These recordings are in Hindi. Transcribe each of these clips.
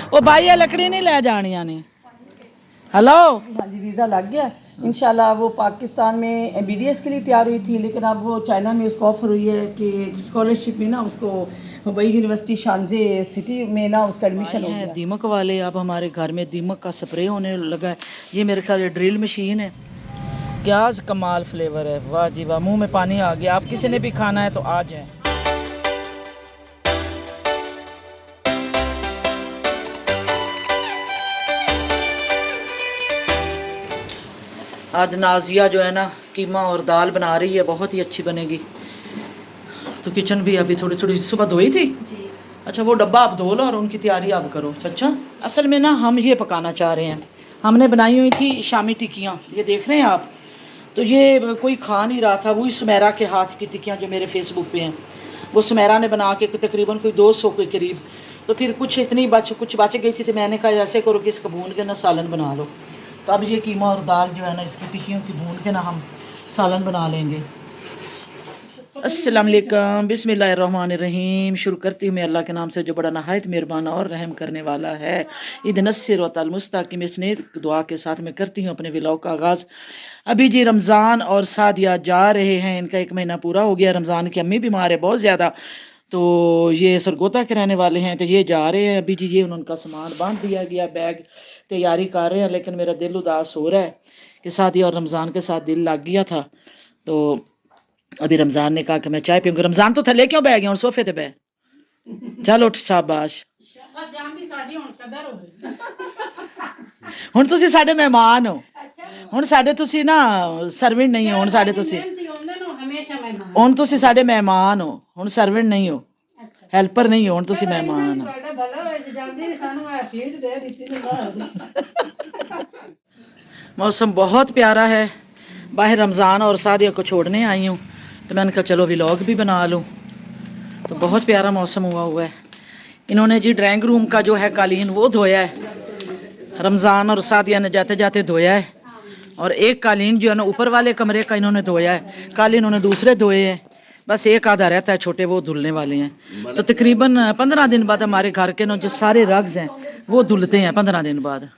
ओ भाई ये लकड़ी नहीं ले जानी ने। हेलो हाँ जी, वीज़ा लग गया इंशाल्लाह। वो पाकिस्तान में MBBS के लिए तैयार हुई थी, लेकिन अब वो चाइना में उसको ऑफ़र हुई है कि स्कॉलरशिप में ना उसको मुंबई यूनिवर्सिटी शानजे सिटी में ना उसका एडमिशन हो है गया। दीमक वाले। अब हमारे घर में दीमक का स्प्रे होने लगा है। ये मेरे ख्याल ये ड्रिल मशीन है। प्याज कमाल फ्लेवर है, वाह जी वाह, मुंह में पानी आ गया। आप किसी ने भी खाना है तो आ जाए। आज नाजिया जो है ना कीमा और दाल बना रही है, बहुत ही अच्छी बनेगी। तो किचन भी अभी थोड़ी थोड़ी सुबह धोई थी जी। अच्छा वो डब्बा आप धो लो और उनकी तैयारी आप करो। अच्छा असल में ना हम ये पकाना चाह रहे हैं। हमने बनाई हुई थी शामी टिक्कियाँ, ये देख रहे हैं आप। तो ये कोई खा नहीं रहा था, वही सुमेरा के हाथ की टिक्कियाँ जो मेरे फेसबुक पे हैं, वो सुमेरा ने बना के तकरीबन कोई 200 के करीब। तो फिर कुछ बच गई थी, तो मैंने कहा ऐसे करो कि इसका भून के ना सालन बना लो। तो अब ये कीमा और दाल जो है ना इसकी टिक्कियों की भून के ना हम सालन बना लेंगे। अस्सलाम वालेकुम, बिस्मिल्लाहिर्रहमानिर्रहीम। शुरू करती हूँ मैं अल्लाह के नाम से जो बड़ा नहायत मेहरबान और रहम करने वाला है। इहदिनस सिरातल मुस्तकीम। इस नेक दुआ के साथ मैं करती हूँ अपने व्लॉग का आगाज़। अभी जी रमज़ान और सादिया जा रहे हैं, इनका 1 महीना पूरा हो गया। रमज़ान की अम्मी बीमार है बहुत ज़्यादा, तो ये सरगोदा के रहने वाले हैं, तो ये जा रहे हैं। अभी जी ये उनका सामान बांध दिया गया, बैग तैयारी कर रहे हैं। लेकिन मेरा दिल उदास हो रहा है कि सादिया और रमज़ान के साथ दिल लग गया था। तो अभी रमज़ान ने कहा कि मैं चाय पीऊँगा। रमज़ान तो थले क्यों बह गया और सोफे ते बह चल उठ शाबाश। ਹੁਣ ਤੁਸੀਂ ਸਾਡੇ ਮਹਿਮਾਨ ਹੋ। ਹੁਣ ਸਾਡੇ ਤੁਸੀਂ ਨਾ ਸਰਵੈਂਟ ਨਹੀਂ ਹੋ। ਹੁਣ ਸਾਡੇ ਤੁਸੀਂ ਹੁਣ ਤੁਸੀਂ ਸਾਡੇ ਮਹਿਮਾਨ ਹੋ। ਹੁਣ ਸਰਵੈਂਟ ਨਹੀਂ ਹੋ, ਹੈਲਪਰ ਨਹੀਂ ਹੋ। ਹੁਣ ਤੁਸੀਂ ਮਹਿਮਾਨ ਹੋ। मौसम बहुत प्यारा है। बाहर रमज़ान और सादिया को छोड़ने आई हूँ, तो मैंने कहा चलो व्लॉग भी बना लूँ। तो बहुत प्यारा मौसम हुआ है। इन्होंने जी ड्राइंग रूम का जो है कालीन वो धोया है, रमज़ान और सादिया ने जाते जाते धोया है। और एक कालीन जो है ना ऊपर वाले कमरे का इन्होंने धोया है, कल इन्होंने दूसरे धोए हैं। बस एक आधा रहता है छोटे, वो धुलने वाले हैं। तो तकरीबन 15 दिन बाद हमारे घर के ना जो सारे रग्स हैं वो धुलते हैं 15 दिन बाद।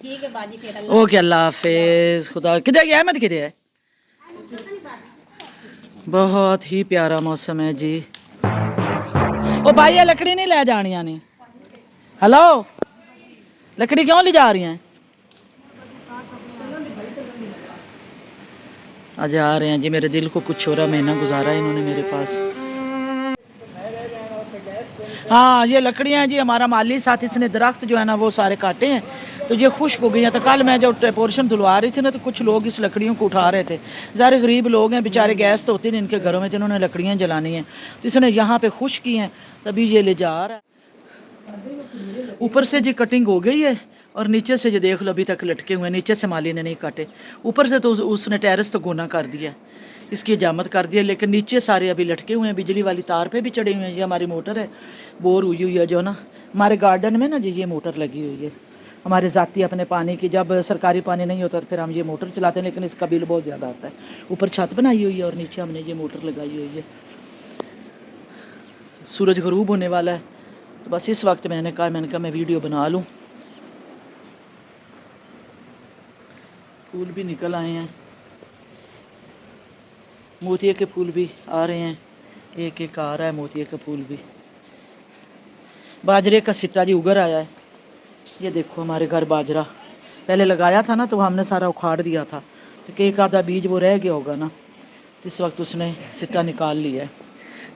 ठीक है बाजी, फिर ओके अल्लाह हाफिज। खुदा किधर गया अहमद, किधर है? बहुत ही प्यारा मौसम है जी। ओ भाई ये लकड़ी नहीं ले जानिया ने। हेलो लकड़ी क्यों ले जा रही हैं? आज आ रहे हैं जी। मेरे दिल को कुछ हो रहा, महीना गुजारा है इन्होंने मेरे पास। हाँ ये लकड़ियाँ जी हमारा माली साथ, इसने दरख्त जो है ना वो सारे काटे हैं, तो ये खुश्क हो गई हैं। तो कल मैं जो पोर्शन धुलवा रही थी ना, तो कुछ लोग इस लकड़ियों को उठा रहे थे। ज़ारे गरीब लोग हैं बेचारे, गैस तो होती नहीं इनके घरों में, तो इन्होंने लकड़ियाँ जलानी हैं, तो इसने यहाँ पे खुश्क की हैं, तभी ये ले जा रहा है। ऊपर से जी कटिंग हो गई है और नीचे से जो देख लो अभी तक लटके हुए हैं। नीचे से माली ने नहीं काटे, ऊपर से तो उसने टेरेस तो गोना कर दिया, इसकी हजामत कर दिया, लेकिन नीचे सारे अभी लटके हुए हैं। बिजली वाली तार पे भी चढ़े हुए हैं। ये हमारी मोटर है, बोर हुई है जो ना हमारे गार्डन में ना जी, ये मोटर लगी हुई है हमारे ज़ाती अपने पानी की। जब सरकारी पानी नहीं होता तो फिर हम ये मोटर चलाते हैं, लेकिन इसका बिल बहुत ज़्यादा आता है। ऊपर छत बनाई हुई है और नीचे हमने ये मोटर लगाई हुई है। सूरज गरूब होने वाला है, तो बस इस वक्त मैंने कहा मैं वीडियो बना लूँ। फूल भी निकल आए हैं, मोतिये के फूल भी आ रहे हैं, एक एक आ रहा है मोतिये का फूल भी। बाजरे का सिट्टा जी उगर आया है। ये देखो हमारे घर बाजरा पहले लगाया था ना, तो हमने सारा उखाड़ दिया था, तो एक आधा बीज वो रह गया होगा ना, इस वक्त उसने सिट्टा निकाल लिया है।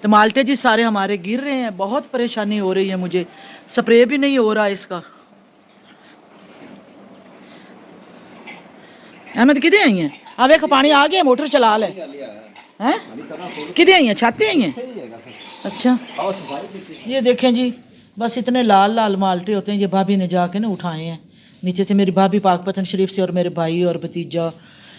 तो माल्टे जी सारे हमारे गिर रहे हैं, बहुत परेशानी हो रही है मुझे। स्प्रे भी नहीं हो रहा इसका। अहमद किधे आई हैं? अब एक पानी आ गया, मोटर चला ले हैं। किधे आई हैं? छाते आई हैं? अच्छा ये देखें जी, बस इतने लाल लाल माल्टे होते हैं। ये भाभी ने जाके ना उठाए हैं नीचे से, मेरी भाभी पाकपतन शरीफ से, और मेरे भाई और भतीजा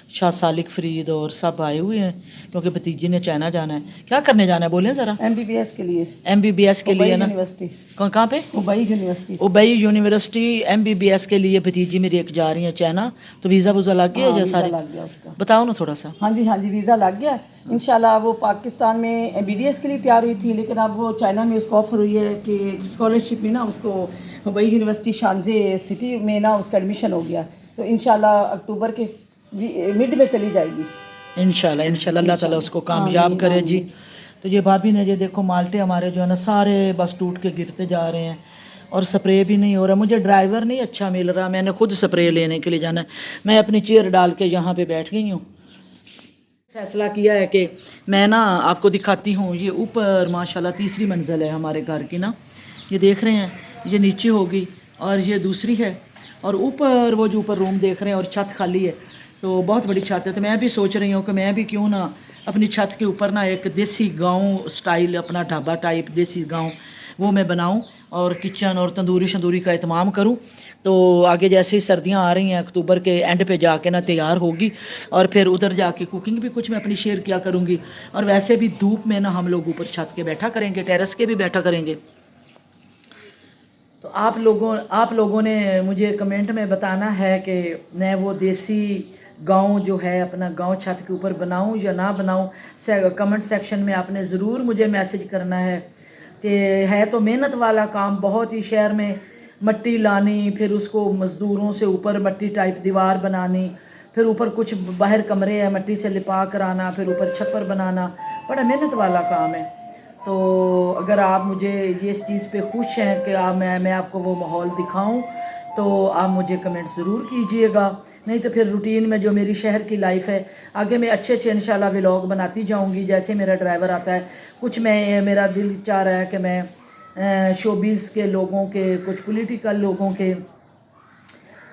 शाह सालिक फरीद और सब आए हुए हैं क्योंकि भतीजी ने चाइना जाना है। क्या करने जाना है बोलें ज़रा? MBBS के लिए, MBBS के लिए ना? यूनिवर्सिटी, कहाँ पे? उबई यूनिवर्सिटी। उबई यूनिवर्सिटी MBBS के लिए भतीजी मेरी एक जा रही है चाइना। तो वीज़ा वूज़ा लग गया हाँ, या वीज़ा सारे? लग गया उसका। बताओ ना थोड़ा सा। हाँ जी, वीज़ा लग गया। इंशाल्लाह वो पाकिस्तान में BDS के लिए तैयार हुई थी, लेकिन अब वो चाइना में उसको ऑफ़र हुई है कि स्कॉलरशिप में ना उसको हुबई यूनिवर्सिटी शानजे सिटी में ना उसका एडमिशन हो गया। तो इंशाल्लाह अक्टूबर के मिड में चली जाएगी। इंशाल्लाह अल्लाह ताला उसको कामयाब करे जी। तो ये भाभी ने, ये देखो माल्टे हमारे जो है ना सारे बस टूट के गिरते जा रहे हैं और स्प्रे भी नहीं हो रहा। मुझे ड्राइवर नहीं अच्छा मिल रहा, मैंने खुद स्प्रे लेने के लिए जाना है। मैं अपनी चेयर डाल के यहाँ पे बैठ गई हूँ। फैसला किया है कि मैं ना आपको दिखाती हूँ। ये ऊपर माशाल्लाह तीसरी मंजिल है हमारे घर की ना, ये देख रहे हैं, ये नीचे होगी और ये दूसरी है और ऊपर वो जो ऊपर रूम देख रहे हैं और छत खाली है, तो बहुत बड़ी छत है। तो मैं भी सोच रही हूँ कि मैं भी क्यों ना अपनी छत के ऊपर ना एक देसी गांव स्टाइल अपना ढाबा टाइप देसी गांव वो मैं बनाऊं और किचन और तंदूरी शंदूरी का इत्माम करूं। तो आगे जैसे ही सर्दियां आ रही हैं अक्टूबर के एंड पे जाके ना तैयार होगी और फिर उधर जाके कुकिंग भी कुछ मैं अपनी शेयर किया करूँगी। और वैसे भी धूप में ना हम लोग ऊपर छत के बैठा करेंगे, टेरेस के भी बैठा करेंगे। तो आप लोगों ने मुझे कमेंट में बताना है कि मैं वो देसी गांव जो है अपना गांव छत के ऊपर बनाऊं या ना बनाऊं। कमेंट सेक्शन में आपने ज़रूर मुझे मैसेज करना है कि है तो मेहनत वाला काम बहुत ही। शहर में मट्टी लानी, फिर उसको मज़दूरों से ऊपर मट्टी टाइप दीवार बनानी, फिर ऊपर कुछ बाहर कमरे हैं मट्टी से लिपा कराना, फिर ऊपर छप्पर बनाना, बड़ा मेहनत वाला काम है। तो अगर आप मुझे ये इस चीज़ पे खुश हैं कि मैं आपको वो माहौल दिखाऊं, तो आप मुझे कमेंट ज़रूर कीजिएगा। नहीं तो फिर रूटीन में जो मेरी शहर की लाइफ है आगे मैं अच्छे अच्छे इंशाल्लाह व्लॉग बनाती जाऊंगी। जैसे मेरा ड्राइवर आता है, कुछ मैं मेरा दिल चाह रहा है कि मैं शोबिज़ के लोगों के, कुछ पॉलिटिकल लोगों के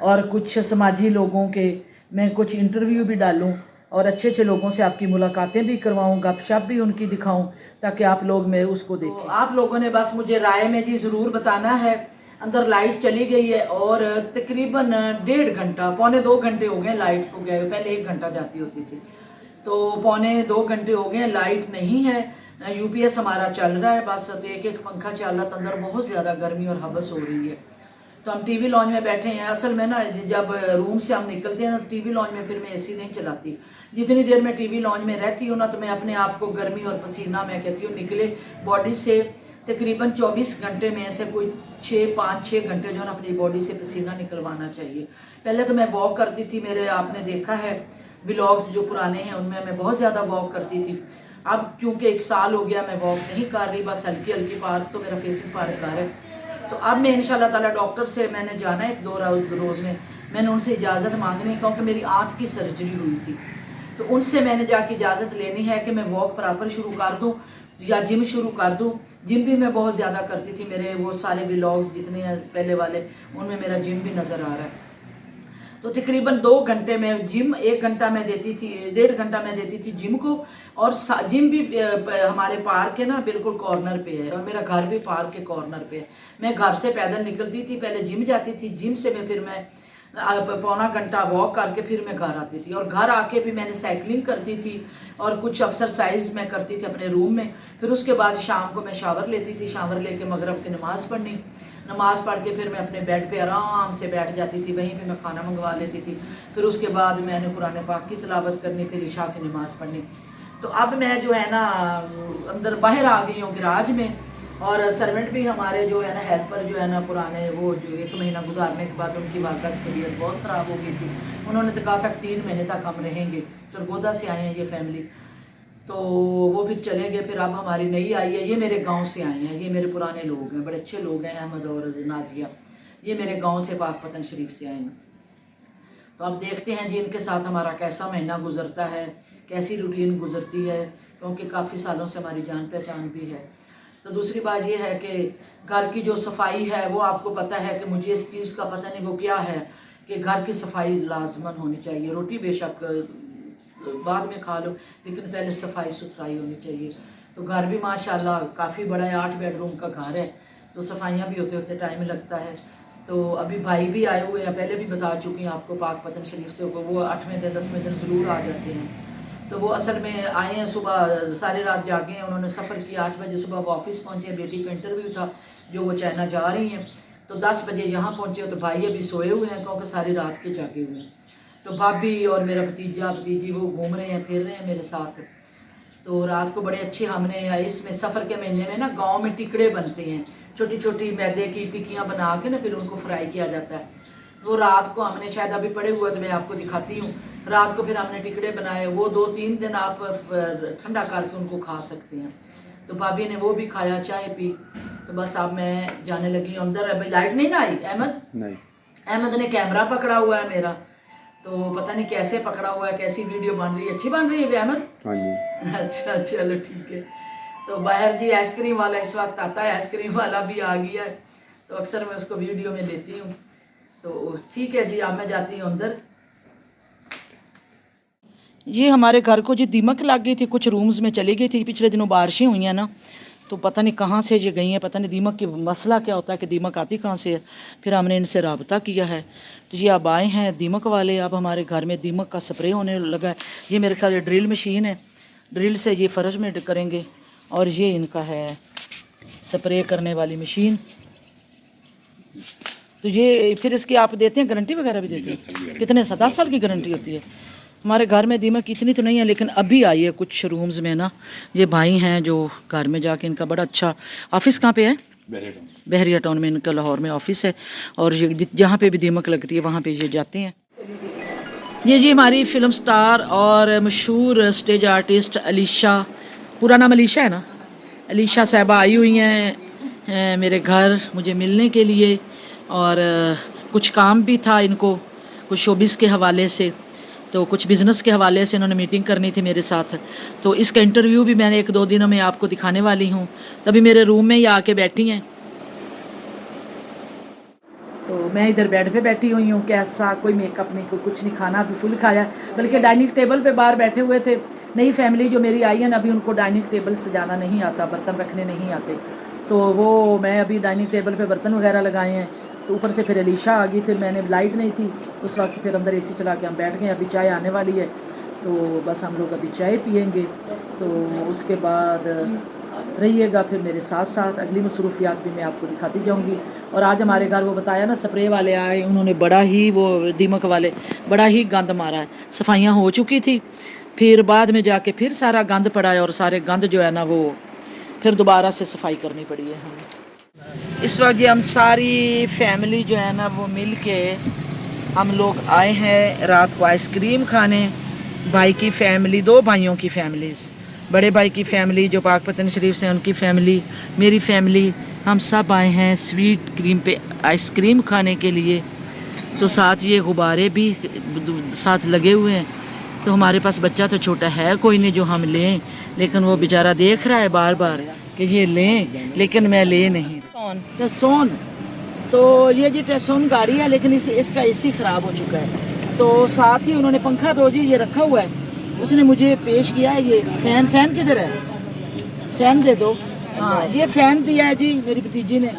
और कुछ समाजी लोगों के मैं कुछ इंटरव्यू भी डालूं और अच्छे अच्छे लोगों से आपकी मुलाकातें भी करवाऊं, गपशप भी उनकी दिखाऊं ताकि आप लोग में उसको देखें। तो आप लोगों ने बस मुझे राय में जी ज़रूर बताना है। अंदर लाइट चली गई है और तकरीबन 1.5 घंटा, पौने 2 घंटे हो गए लाइट को गए। पहले 1 घंटा जाती होती थी, तो पौने 2 घंटे हो गए लाइट नहीं है। UPS हमारा चल रहा है, बस एक एक पंखा चल रहा था। अंदर बहुत ज़्यादा गर्मी और हवस हो रही है। तो हम TV लॉन्च में बैठे हैं। असल में ना जब रूम से हम निकलते हैं ना TV लॉन्च में फिर मैं AC नहीं चलाती। जितनी देर मैं TV लॉन्च में रहती हूँ ना तो मैं अपने आप को गर्मी और पसीना मैं कहती हूँ निकले बॉडी से। तकरीबन 24 घंटे में ऐसे कोई 5-6 घंटे जो है ना अपनी बॉडी से पसीना निकलवाना चाहिए। पहले तो मैं वॉक करती थी, मेरे आपने देखा है व्लॉग्स जो पुराने हैं उनमें मैं बहुत ज़्यादा वॉक करती थी। अब चूँकि 1 साल हो गया मैं वॉक नहीं कर रही, बस हल्की हल्की पार्क, तो मेरा फेसिंग पार्क घर है। तो अब मैं इंशाल्लाह ताला डॉक्टर से मैंने जाना है 1-2 रोज़ में। मैंने उनसे इजाज़त मांगनी है क्योंकि मेरी आँख की सर्जरी हुई थी, तो उनसे मैंने जाके इजाज़त लेनी है कि मैं वॉक प्रॉपर शुरू कर दूँ या जिम शुरू कर दूँ। जिम भी मैं बहुत ज़्यादा करती थी, मेरे वो सारे व्लॉग्स जितने हैं पहले वाले उनमें मेरा जिम भी नज़र आ रहा है। तो तकरीबन 2 घंटे में जिम, 1 घंटा मैं देती थी, 1.5 घंटा मैं देती थी जिम को। और जिम भी हमारे पार्क के ना बिल्कुल कॉर्नर पे है और मेरा घर भी पार्क के कॉर्नर पे है। मैं घर से पैदल निकलती थी, पहले जिम जाती थी, जिम से मैं फिर मैं पौना घंटा वॉक करके फिर मैं घर आती थी। और घर आके भी मैंने साइकिलिंग करती थी और कुछ एक्सरसाइज मैं करती थी अपने रूम में। फिर उसके बाद शाम को मैं शावर लेती थी, शावर लेके मगरिब की नमाज़ पढ़नी, नमाज़ पढ़ के फिर मैं अपने बेड पे आराम से बैठ जाती थी, वहीं पे मैं खाना मंगवा लेती थी। फिर उसके बाद मैंने कुरान पाक की तिलावत करनी, फिर इशा की नमाज़ पढ़नी। तो अब मैं जो है ना अंदर बाहर आ गई हूँ गैराज में। और सर्वेंट भी हमारे जो है ना हेल्पर जो है ना पुराने, वो जो 1 महीना गुजारने के बाद उनकी वाक़ई तबीयत बहुत ख़राब हो गई थी। उन्होंने तो कहा था 3 महीने तक हम रहेंगे। सरगोदा से आए हैं ये फैमिली, तो वो फिर चले गए। फिर अब हमारी नई आई है, ये मेरे गांव से आए हैं, ये मेरे पुराने लोग हैं, बड़े अच्छे लोग हैं, अहमद और नाजिया। ये मेरे गांव से पाकपतन शरीफ से आए हैं। तो अब देखते हैं जी इनके साथ हमारा कैसा महीना गुजरता है, कैसी रूटीन गुजरती है, क्योंकि काफ़ी सालों से हमारी जान पहचान भी है। तो दूसरी बात ये है कि घर की जो सफाई है वो आपको पता है कि मुझे इस चीज़ का पता नहीं वो क्या है कि घर की सफाई लाजमन होनी चाहिए। रोटी बेशक बाद में खा लो, लेकिन पहले सफाई सुथराई होनी चाहिए। तो घर भी माशाल्लाह काफ़ी बड़ा है, 8 बेडरूम का घर है, तो सफाइयाँ भी होते होते टाइम लगता है। तो अभी भाई भी आए हुए हैं, पहले भी बता चुकी हैं आपको, पाक पतन शरीफ से वो 8वें दिन 10वें दिन ज़रूर आ जाते हैं। तो वो असल में आए हैं, सुबह सारी रात जागे हैं, उन्होंने सफ़र किया, 8 बजे सुबह वो ऑफिस पहुँचे, बेटी का इंटरव्यू था जो वो चाइना जा रही हैं, तो 10 बजे यहाँ पहुँचे। तो भाई अभी सोए हुए हैं क्योंकि सारी रात के जागे हुए हैं। तो भाभी और मेरा भतीजा भतीजी वो घूम रहे हैं, फिर रहे हैं मेरे साथ। तो रात को बड़े अच्छे हमने इसमें सफ़र के महीने में ना गांव में टिकड़े बनते हैं, छोटी छोटी मैदे की टिक्कियाँ बना के ना फिर उनको फ्राई किया जाता है। तो रात को हमने, शायद अभी पड़े हुए तो मैं आपको दिखाती हूँ, रात को फिर हमने टिकड़े बनाए, वो 2-3 दिन आप ठंडा करके उनको खा सकते हैं। तो भाभी ने वो भी खाया, चाय पी। तो बस अब मैं जाने लगी अंदर। अभी लाइट नहीं ना आई, अहमद ने कैमरा पकड़ा हुआ है मेरा, तो पता नहीं कैसे पकड़ा हुआ है, कैसी वीडियो बन रही है, अच्छी बन रही है अहमद? हाँ जी। अच्छा चलो ठीक है। तो बाहर जी आइसक्रीम वाला इस वक्त आता है, आइसक्रीम वाला भी आ गया है, तो अक्सर मैं उसको वीडियो में लेती हूँ। तो ठीक है जी, अब मैं जाती हूँ अंदर। ये हमारे घर को जी दीमक लग गई थी, कुछ रूम्स में चली गई थी, पिछले दिनों बारिशें हुई हैं ना, तो पता नहीं कहाँ से ये गई हैं, पता नहीं दीमक की मसला क्या होता है कि दीमक आती कहाँ से है। फिर हमने इनसे रब्ता किया है, तो ये अब आए हैं दीमक वाले। अब हमारे घर में दीमक का स्प्रे होने लगा है। ये मेरे ख्याल ड्रिल मशीन है, ड्रिल से ये फर्श में करेंगे। और ये इनका है स्प्रे करने वाली मशीन। तो ये फिर इसकी आप देते हैं, गारंटी वगैरह भी देते हैं? कितने 10 साल की गारंटी होती है? हमारे घर में दीमक इतनी तो नहीं है, लेकिन अभी आई है कुछ रूम्स में ना। ये भाई हैं जो घर में जाके, इनका बड़ा अच्छा ऑफिस कहाँ पे है? बहरिया टाउन में इनका लाहौर में ऑफिस है। और ये जहाँ पे भी दीमक लगती है वहाँ पे ये जाते हैं। ये जी हमारी फिल्म स्टार और मशहूर स्टेज आर्टिस्ट अलीशा, पूरा नाम अलीशा है ना, अलीशा साहिबा आई हुई हैं मेरे घर मुझे मिलने के लिए। और कुछ काम भी था इनको, कुछ शोबिस के हवाले से, तो कुछ बिज़नेस के हवाले से इन्होंने मीटिंग करनी थी मेरे साथ। तो इसका इंटरव्यू भी मैंने 1-2 दिनों में आपको दिखाने वाली हूँ। तभी मेरे रूम में ही आके बैठी हैं, तो मैं इधर बेड पे बैठी हुई हूँ। कैसा कोई मेकअप नहीं, कोई कुछ नहीं, खाना भी फुल खाया, बल्कि डाइनिंग टेबल पे बाहर बैठे हुए थे। नई फैमिली जो मेरी आई है ना, अभी उनको डाइनिंग टेबल सजाना नहीं आता, बर्तन रखने नहीं आते, तो वो मैं अभी डाइनिंग टेबल पे बर्तन वगैरह लगाए हैं। तो ऊपर से फिर अलीशा आ गई, फिर मैंने लाइट नहीं थी उस वक्त, फिर अंदर एसी चला के हम बैठ गए। अभी चाय आने वाली है, तो बस हम लोग अभी चाय पियेंगे, तो उसके बाद रहिएगा फिर मेरे साथ साथ। अगली मसरूफियात भी मैं आपको दिखाती जाऊंगी। और आज हमारे घर वो बताया ना स्प्रे वाले आए, उन्होंने बड़ा ही, वो दीमक वाले बड़ा ही गंद मारा है। सफाइयाँ हो चुकी थी, फिर बाद में जाके फिर सारा गंद पड़ा है, और सारे गंद जो है ना वो फिर दोबारा से सफाई करनी पड़ी है हमें। इस वक्त ये हम सारी फैमिली जो है ना वो मिल के हम लोग आए हैं रात को आइसक्रीम खाने। भाई की फैमिली, 2 भाइयों की फैमिलीज़, बड़े भाई की फैमिली जो पाक पतन शरीफ से, उनकी फैमिली, मेरी फैमिली, हम सब आए हैं स्वीट क्रीम पे आइसक्रीम खाने के लिए। तो साथ ये गुब्बारे भी साथ लगे हुए हैं। तो हमारे पास बच्चा तो छोटा है कोई नहीं जो हम लें, लेकिन वो बेचारा देख रहा है बार बार कि ये लें, लेकिन मैं ले नहीं। टेसोन, तो ये जी टेसोन गाड़ी है, लेकिन इसका एसी ख़राब हो चुका है। तो साथ ही उन्होंने पंखा दो जी ये रखा हुआ है, उसने मुझे पेश किया है। ये फ़ैन किधर है? फ़ैन दे दो। हाँ, ये फ़ैन दिया है जी मेरी भतीजी ने।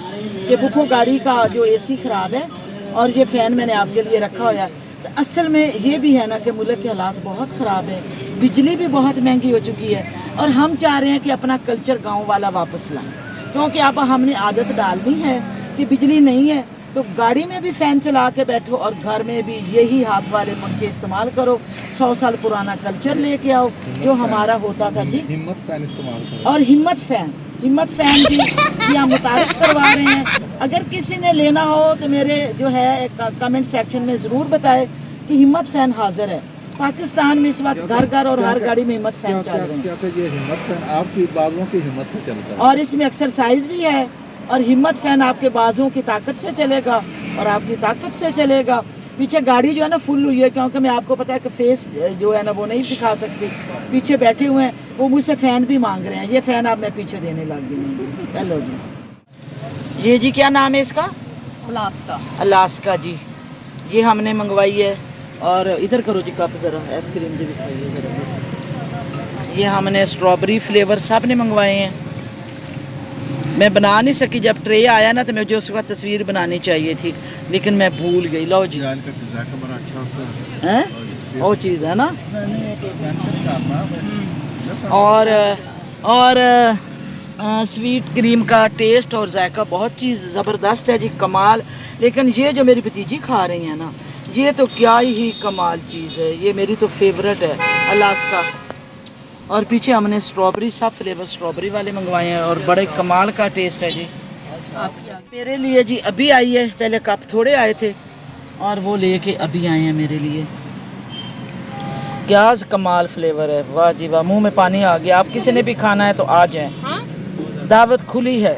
ये बुको गाड़ी का जो एसी ख़राब है, और ये फ़ैन मैंने आपके लिए रखा हुआ है। तो असल में ये भी है ना कि मुल्क के हालात बहुत ख़राब है, बिजली भी बहुत महंगी हो चुकी है, और हम चाह रहे हैं कि अपना कल्चर गाँव वाला वापस लाएँ, क्योंकि अब हमने आदत डालनी है कि बिजली नहीं है तो गाड़ी में भी फ़ैन चला के बैठो, और घर में भी यही हाथ वाले पंखे इस्तेमाल करो। 100 साल पुराना कल्चर लेके आओ जो हमारा होता था जी। हिम्मत फ़ैन इस्तेमाल करो, और हिम्मत फ़ैन जी ये हम मुतारिफ करवा रहे हैं। अगर किसी ने लेना हो तो मेरे जो है कमेंट सेक्शन में ज़रूर बताए कि हिम्मत फ़ैन हाजिर है। पाकिस्तान में इस वक्त घर घर और हर गाड़ी में हिम्मत फ़ैन चल रहे हैं। ये हिम्मत फ़ैन आपकी बाजुओं की हिम्मत से चलता है, और इसमें एक्सरसाइज भी है। और हिम्मत फ़ैन आपके बाजुओं की ताकत से चलेगा और आपकी ताकत से चलेगा। पीछे गाड़ी जो है ना फुल हुई है, क्योंकि मैं आपको पता है कि फेस जो है ना वो नहीं दिखा सकती। पीछे बैठे हुए हैं वो मुझसे फ़ैन भी मांग रहे हैं। ये फ़ैन आप मैं पीछे देने लग गई हूँ। चलो जी, ये जी क्या नाम है इसका? अलास्का जी, ये हमने मंगवाई है। और इधर करो जी कप ज़रा, आइसक्रीम जी दिखाइए ज़रा। ये हमने स्ट्रॉबेरी फ्लेवर सब ने मंगवाए हैं। मैं बना नहीं सकी, जब ट्रे आया ना तो मुझे उस वक्त तस्वीर बनानी चाहिए थी, लेकिन मैं भूल गई। लो जी जान का जायका बड़ा अच्छा होता है। हैं, वो चीज़ है ना। नहीं वो तो मेंशन करना है। और स्वीट क्रीम का टेस्ट और जायका बहुत चीज़ ज़बरदस्त है जी, कमाल। लेकिन ये जो मेरी भतीजी खा रही है ना, ये तो क्या ही कमाल चीज़ है, ये मेरी तो फेवरेट है अलास्का। और पीछे हमने स्ट्रॉबेरी, सब फ्लेवर स्ट्रॉबेरी वाले मंगवाए हैं और बड़े कमाल का टेस्ट है जी। मेरे लिए जी अभी आई है, पहले कप थोड़े आए थे और वो लेके अभी आए हैं मेरे लिए। क्या कमाल फ्लेवर है, वाह जी वाह, मुंह में पानी आ गया। आप किसी ने भी खाना है तो आ जाए, दावत खुली है।